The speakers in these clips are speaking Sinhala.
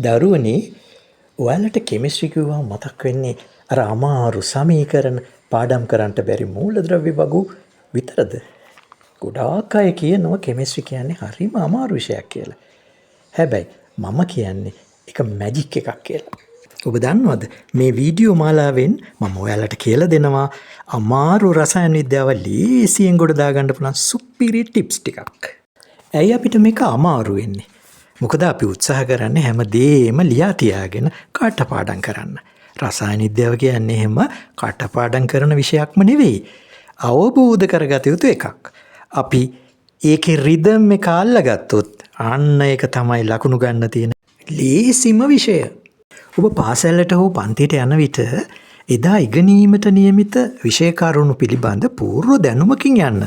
දරුවනේ ඔයාලට කෙමිස්ට්‍රි කිව්වම මතක් වෙන්නේ අර අමාරු සමීකරණ පාඩම් කරන්නට බැරි මූලද්‍රව්‍ය වගු විතරද? ගොඩාක් අය කියනවා කෙමිස්ට්‍රි කියන්නේ හරිම අමාරු විෂයක් කියලා. හැබැයි මම කියන්නේ ඒක මැජික් එකක් කියලා. ඔබ දන්නවද මේ වීඩියෝ මාලාවෙන් මම ඔයාලට කියලා දෙනවා අමාරු රසායන විද්‍යාව ලේසියෙන් ගොඩ දාගන්න පුළුවන් සුපිරි ටිප්ස් ටිකක්. ඇයි අපිට මේක අමාරු වෙන්නේ? මොකද අපි උත්සාහ කරන්නේ හැමදේම ලියා තියාගෙන කටපාඩම් කරන්න. රසායන විද්‍යාව කියන්නේ එහෙම කටපාඩම් කරන විෂයක්ම නෙවෙයි. අවබෝධ කරගත යුතු එකක්. අපි ඒකේ රිද්ම් එක අල්ලගත්තොත් අන්න ඒක තමයි ලකුණු ගන්න තියෙන ලේසිම විෂය. ඔබ පාසලට හෝ පන්තියට යන විට එදා ඉගෙනීමට නියමිත විෂය කරුණු පිළිබඳ පූර්ව දැනුමකින් යන්න.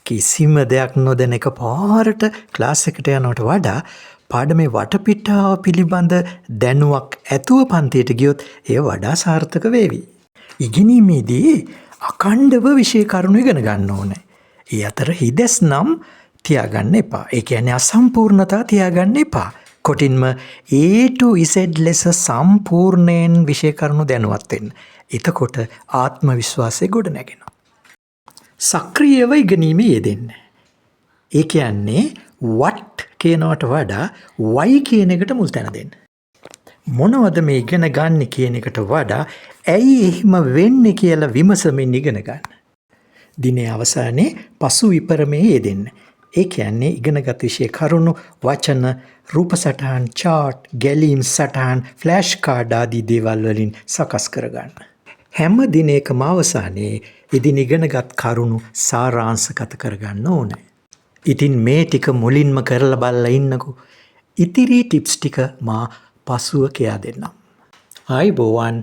කිසිම දෙයක් නොදැන එකපාරට ක්ලාස් එකට යනවට වඩා පාඩමේ වටපිටාව පිළිබඳ දැනුවක් ඇතුව පන්තියට ගියොත් එය වඩා සාර්ථක වේවි. ඉගෙනීමේදී අඛණ්ඩව විෂය කරුණු ඉගෙන ගන්න ඕනේ. ඒ අතර හිදෙස් නම් තියාගන්න එපා. ඒ කියන්නේ අසම්පූර්ණතා තියාගන්න එපා. කොටින්ම A to Z ලෙස සම්පූර්ණයෙන් විෂය කරුණු දැනුවත් වෙන්න. එතකොට ආත්ම විශ්වාසය ගොඩ නැගෙනවා. සක්‍රියව ඉගෙනීමේ යෙදෙන්න. ඒ කියන්නේ what කියනවට වඩා why කියන එකට මුල් තැන දෙන්න. මොනවද මේ ඉගෙන ගන්න කියන එකට වඩා ඇයි එහෙම වෙන්නේ කියලා විමසමින් ඉගෙන ගන්න. දිනේ අවසානයේ පසු විපරමේ යෙදෙන්න. ඒ කියන්නේ ඉගෙනගත් විෂය කරුණු වචන රූප සටහන් chart ගැලීම් සටහන් ෆ්ලෑෂ් කාඩ් ආදී දේවල් වලින් සකස් කරගන්න. හැම දිනයකම අවසානයේ ඉදින් ඉගෙනගත් කරුණු සාරාංශගත කරගන්න ඕනේ. ඉතින් මේ ටික මුලින්ම කරලා බලලා ඉන්නකෝ. ඉතිරි ටිප්ස් ටික මා පසුව කියා දෙන්නම්. ආයුබෝවන්.